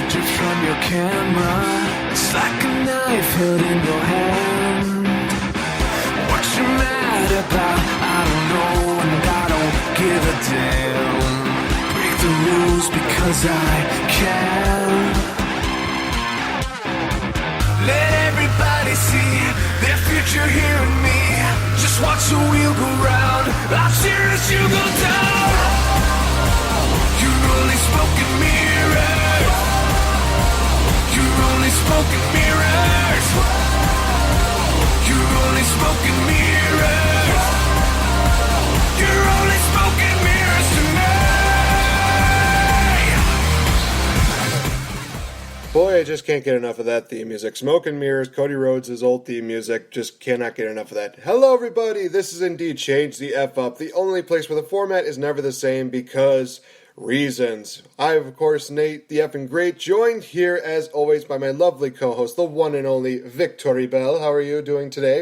drift from your camera. It's like a knife held in your hand. What you mad about? I don't know and I don't give a damn. Break the rules because I can. Let everybody see their future here in me. Just watch the wheel go round. I'll cheer as you go down. You're only smoke and mirrors. You're only smoke and mirrors. You're only smoke and mirrors. You're only smoke and mirrors tonight. Boy, I just can't get enough of that theme music. Smoke and Mirrors, Cody Rhodes' old theme music. Just cannot get enough of that. Hello, everybody. This is indeed Change the F Up, the only place where the format is never the same because reasons. I am, of course, Nate, the effing great, joined here, as always, by my lovely co-host, the one and only VicTori Bell. How are you doing today?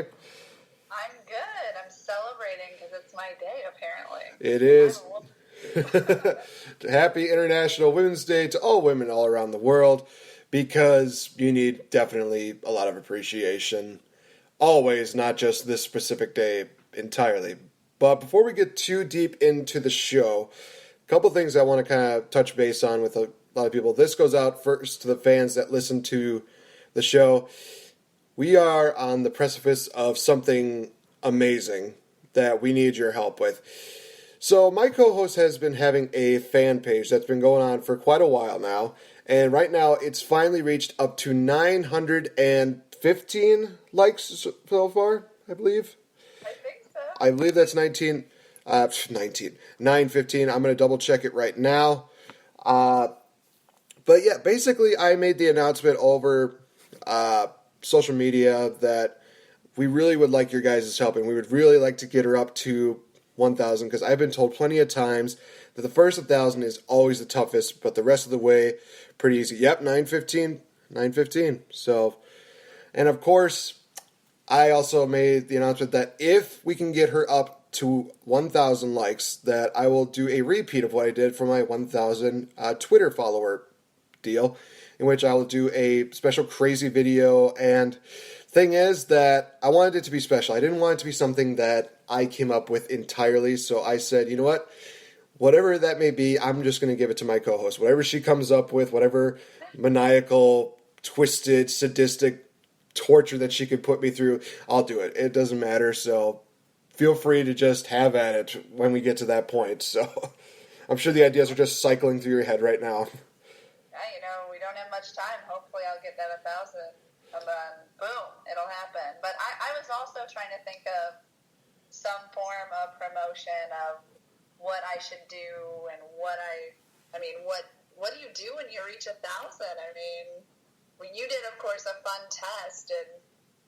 I'm good. I'm celebrating because it's my day, apparently. It is. Happy International Women's Day to all women all around the world, because you need definitely a lot of appreciation. Always, not just this specific day entirely. But before we get too deep into the show, a couple things I want to kind of touch base on with a lot of people. This goes out first to the fans that listen to the show. We are on the precipice of something amazing that we need your help with. So my co-host has been having a fan page that's been going on for quite a while now. And right now, it's finally reached up to 915 likes so far, I believe. I think so. I believe that's 915. I'm going to double check it right now. But yeah, basically, I made the announcement over social media that we really would like your guys' help, and we would really like to get her up to 1,000, because I've been told plenty of times that the first 1,000 is always the toughest, but the rest of the way, pretty easy. Yep, 915. So, and of course, I also made the announcement that if we can get her up to 1,000 likes, that I will do a repeat of what I did for my 1,000 Twitter follower deal, in which I will do a special crazy video. And thing is that I wanted it to be special. I didn't want it to be something that I came up with entirely, so I said, you know what? Whatever that may be, I'm just going to give it to my co-host. Whatever she comes up with, whatever maniacal, twisted, sadistic torture that she could put me through, I'll do it. It doesn't matter, so feel free to just have at it when we get to that point. So I'm sure the ideas are just cycling through your head right now. Yeah, we don't have much time. Hopefully I'll get that 1,000, and then boom, it'll happen. But I was also trying to think of some form of promotion of what I should do and what do you do when you reach 1,000? I mean, when you did, of course, a fun test, and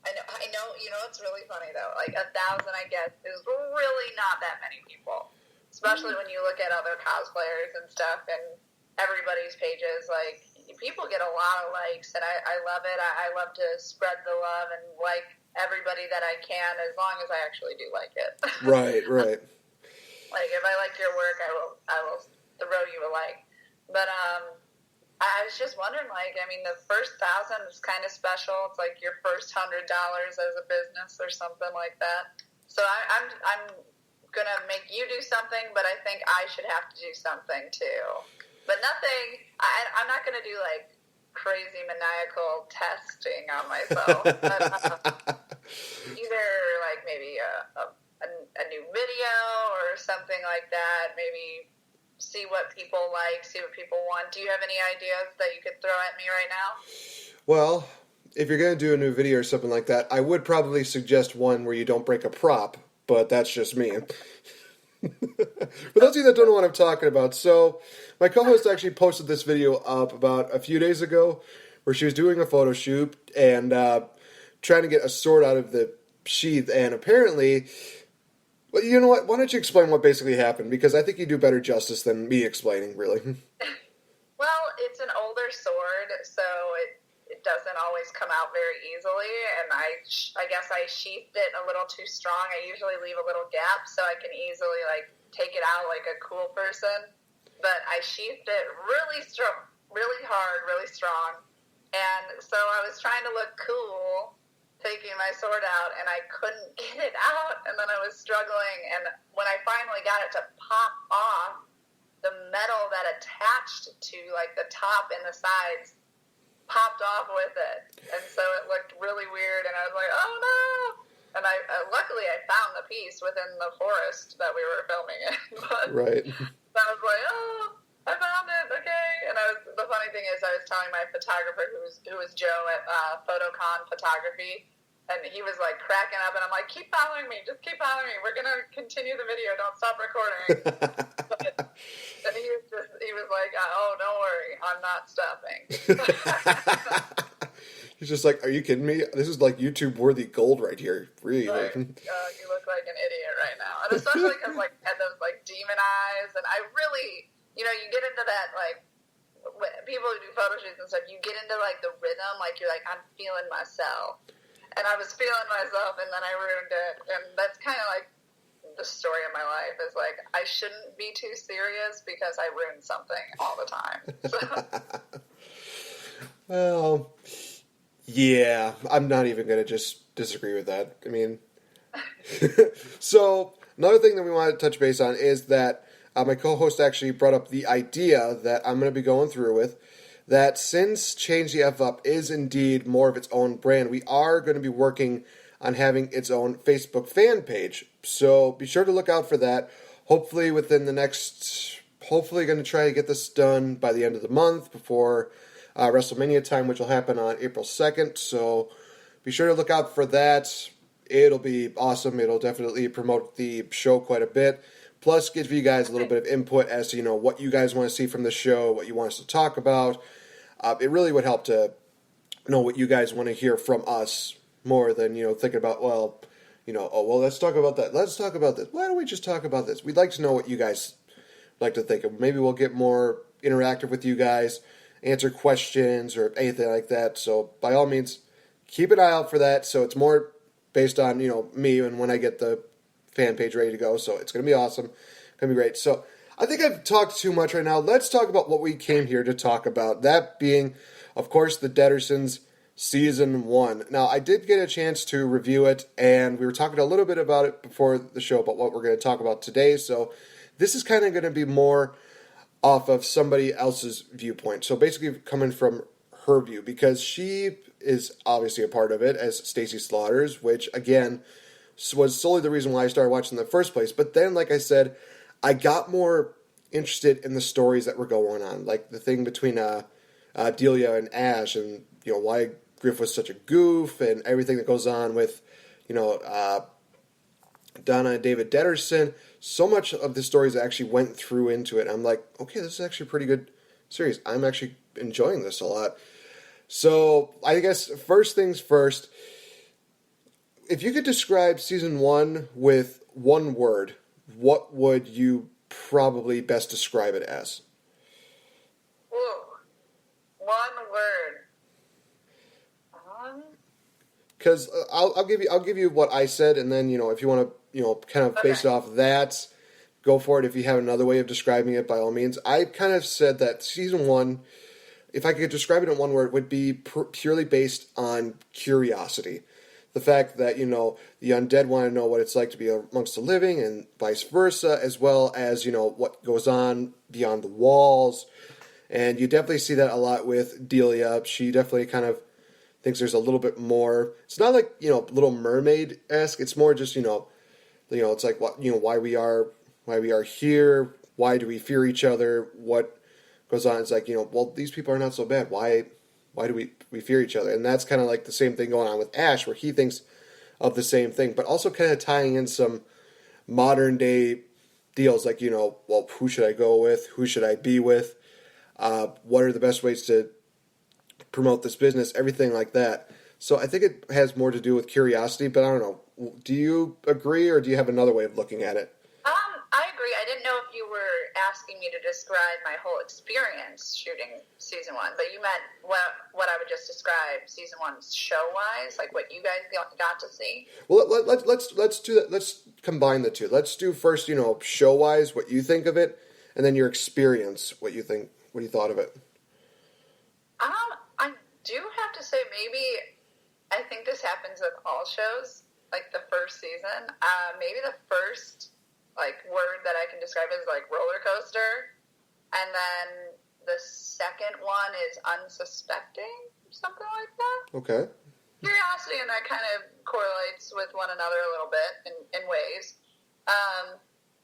I know, it's really funny though. Like 1,000, I guess, is really not that many people, especially when you look at other cosplayers and stuff, and everybody's pages. Like, people get a lot of likes, and I love it. I love to spread the love and like everybody that I can, as long as I actually do like it. Right. Like, if I like your work, I will throw you a like. But I was just wondering, like, I mean, the first 1,000 is kind of special. It's like your first $100 as a business or something like that. So I'm gonna make you do something, but I think I should have to do something too. But nothing. I'm not gonna do like crazy maniacal testing on myself. But, either like maybe a new video or something like that. Maybe see what people like, see what people want. Do you have any ideas that you could throw at me right now? Well, if you're going to do a new video or something like that, I would probably suggest one where you don't break a prop, but that's just me. For those of you that don't know what I'm talking about, so my co-host actually posted this video up about a few days ago where she was doing a photo shoot and trying to get a sword out of the sheath, and apparently... Well, you know what? Why don't you explain what basically happened? Because I think you do better justice than me explaining, really. Well, it's an older sword, so it doesn't always come out very easily, and I guess I sheathed it a little too strong. I usually leave a little gap so I can easily, like, take it out like a cool person, but I sheathed it really strong, really hard, really strong. And so I was trying to look cool, taking my sword out, and I couldn't get it out, and then I was struggling, and when I finally got it to pop off, the metal that attached to, like, the top and the sides popped off with it, and so it looked really weird, and I was like, oh no! And luckily I found the piece within the forest that we were filming in. But right. So I was like, oh, I found it, okay. And the funny thing is, I was telling my photographer, who was Joe at PhotoCon Photography, and he was like cracking up, and I'm like, keep following me, just keep following me. We're gonna continue the video. Don't stop recording. And he was like, oh, don't worry, I'm not stopping. He's just like, are you kidding me? This is like YouTube-worthy gold right here. Really. Like, you look like an idiot right now. And especially because, like, I had those, like, demon eyes. And I really, you get into that, like, people who do photo shoots and stuff, you get into, like, the rhythm. Like, you're like, I'm feeling myself. And I was feeling myself, and then I ruined it. And that's kind of, like, the story of my life is, like, I shouldn't be too serious because I ruin something all the time. So. Well... yeah, I'm not even going to just disagree with that. I mean, so another thing that we want to touch base on is that my co-host actually brought up the idea that I'm going to be going through with, that since Change the F Up is indeed more of its own brand, we are going to be working on having its own Facebook fan page. So be sure to look out for that. Hopefully within the next, hopefully going to try to get this done by the end of the month before WrestleMania time, which will happen on April 2nd, so be sure to look out for that. It'll be awesome. It'll definitely promote the show quite a bit, plus give you guys a little bit of input as to, what you guys want to see from the show, what you want us to talk about. It really would help to know what you guys want to hear from us more than, thinking about, let's talk about that. Let's talk about this. Why don't we just talk about this? We'd like to know what you guys like to think of. Maybe we'll get more interactive with you guys, answer questions or anything like that. So by all means, keep an eye out for that. So it's more based on, me and when I get the fan page ready to go. So it's going to be awesome. It's going to be great. So I think I've talked too much right now. Let's talk about what we came here to talk about. That being, of course, the Deadersons Season 1. Now, I did get a chance to review it, and we were talking a little bit about it before the show about what we're going to talk about today. So this is kind of going to be more off of somebody else's viewpoint. So basically coming from her view, because she is obviously a part of it as Stacy Slaughters, which again was solely the reason why I started watching in the first place. But then, like I said, I got more interested in the stories that were going on, like the thing between Delia and Ash, and why Griff was such a goof, and everything that goes on with Donna and David Deaderson. So much of the stories actually went through into it. I'm like, okay, this is actually a pretty good series. I'm actually enjoying this a lot. So I guess first things first, if you could describe Season 1 with one word, what would you probably best describe it as? Ooh, one word. Because I'll give you what I said, and then if you want to kind of base it off of that, go for it. If you have another way of describing it, by all means. I kind of said that Season 1, if I could describe it in one word, would be purely based on curiosity. The fact that the undead want to know what it's like to be amongst the living, and vice versa, as well as what goes on beyond the walls. And you definitely see that a lot with Delia. She definitely kind of thinks there's a little bit more. It's not like Little Mermaid-esque. It's more just it's like why we are here. Why do we fear each other? What goes on? It's like these people are not so bad. Why do we fear each other? And that's kind of like the same thing going on with Ash, where he thinks of the same thing, but also kind of tying in some modern day deals, like who should I go with? Who should I be with? What are the best ways to promote this business, everything like that. So I think it has more to do with curiosity, but I don't know. Do you agree, or do you have another way of looking at it? I agree. I didn't know if you were asking me to describe my whole experience shooting Season 1, but you meant what I would just describe Season 1 show-wise, like what you guys got to see? Well, let's do that. Let's combine the two. Let's do first, show-wise, what you think of it, and then your experience, what you thought of it. do have to say, maybe, I think this happens with all shows, like the first season. Maybe the first, like, word that I can describe it is, like, roller coaster. And then the second one is unsuspecting, something like that. Okay. Curiosity, and that kind of correlates with one another a little bit in ways.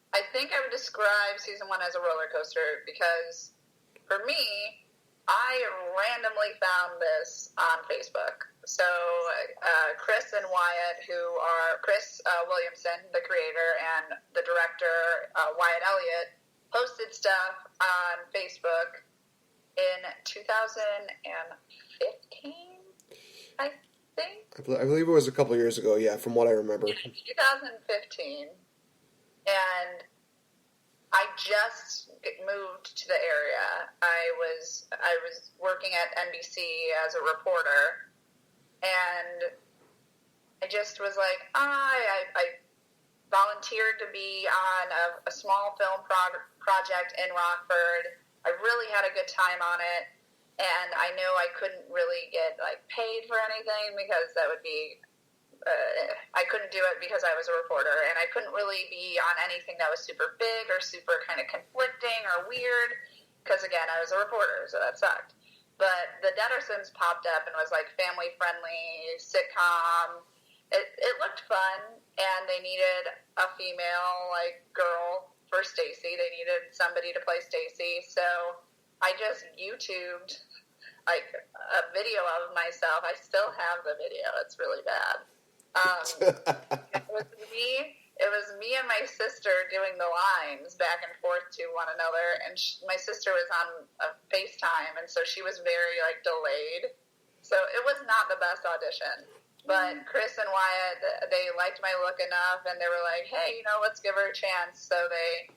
I think I would describe season 1 as a roller coaster because, for me, I randomly found this on Facebook. So Chris and Wyatt, who are Chris Williamson, the creator, and the director, Wyatt Elliott, posted stuff on Facebook in 2015, I think. I believe it was a couple years ago, yeah, from what I remember. 2015. And I just moved to the area. I was working at NBC as a reporter, and I just was like, I volunteered to be on a small film project in Rockford. I really had a good time on it, and I knew I couldn't really get like paid for anything because that would be I couldn't do it because I was a reporter, and I couldn't really be on anything that was super big or super kind of conflicting or weird because, again, I was a reporter, so that sucked. But the Deadersons popped up and was like family-friendly sitcom. It looked fun, and they needed a female like girl for Stacy. They needed somebody to play Stacy, so I just YouTubed like a video of myself. I still have the video. It's really bad. It was me and my sister doing the lines back and forth to one another, and my sister was on a FaceTime, and so she was very like delayed, so it was not the best audition. But Chris and Wyatt, they liked my look enough, and they were like, hey, let's give her a chance. So they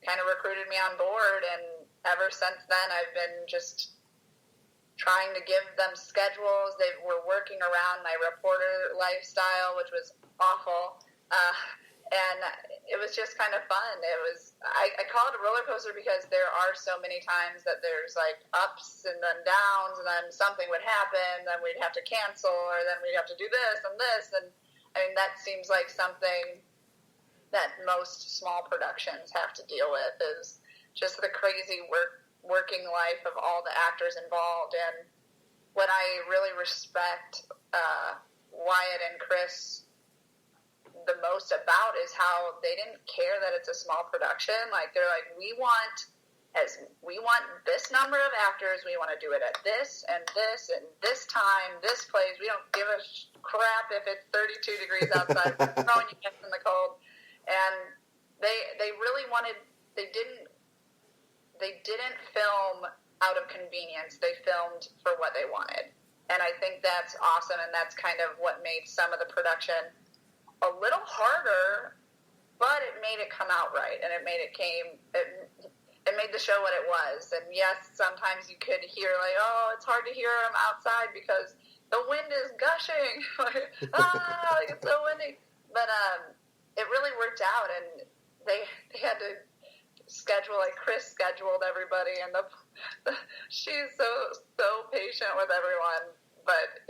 kind of recruited me on board, and ever since then I've been just trying to give them schedules. They were working around my reporter lifestyle, which was awful. And it was just kind of fun. I call it a roller coaster because there are so many times that there's like ups and then downs, and then something would happen, then we'd have to cancel, or then we'd have to do this and this. And I mean, that seems like something that most small productions have to deal with, is just the crazy working life of all the actors involved. And what I really respect Wyatt and Chris the most about is how they didn't care that it's a small production. Like, they're like, we want this number of actors, we want to do it at this and this time, this place. We don't give a crap if it's 32 degrees outside, throwing you in the cold. And they really wanted, they didn't film out of convenience. They filmed for what they wanted. And I think that's awesome, and that's kind of what made some of the production a little harder, but it made it come out right, and it made the show what it was. And yes, sometimes you could hear like, oh, it's hard to hear them outside because the wind is gushing. Like, it's so windy. But it really worked out, and they had to schedule, like Chris scheduled everybody, and she's so patient with everyone. But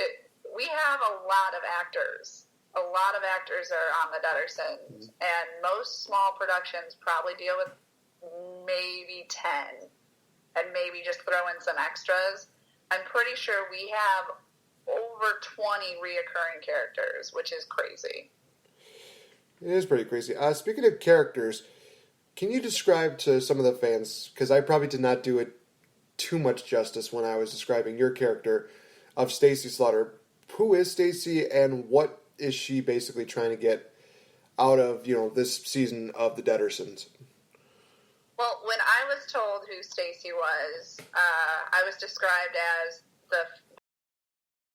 we have a lot of actors. A lot of actors are on the Deadersons, and most small productions probably deal with maybe 10, and maybe just throw in some extras. I'm pretty sure we have over 20 reoccurring characters, which is crazy. It is pretty crazy. Speaking of characters, can you describe to some of the fans, because I probably did not do it too much justice when I was describing your character of Stacy Slaughter. Who is Stacy, and what is she basically trying to get out of, this season of the Deadersons? Well, when I was told who Stacy was, I was described as the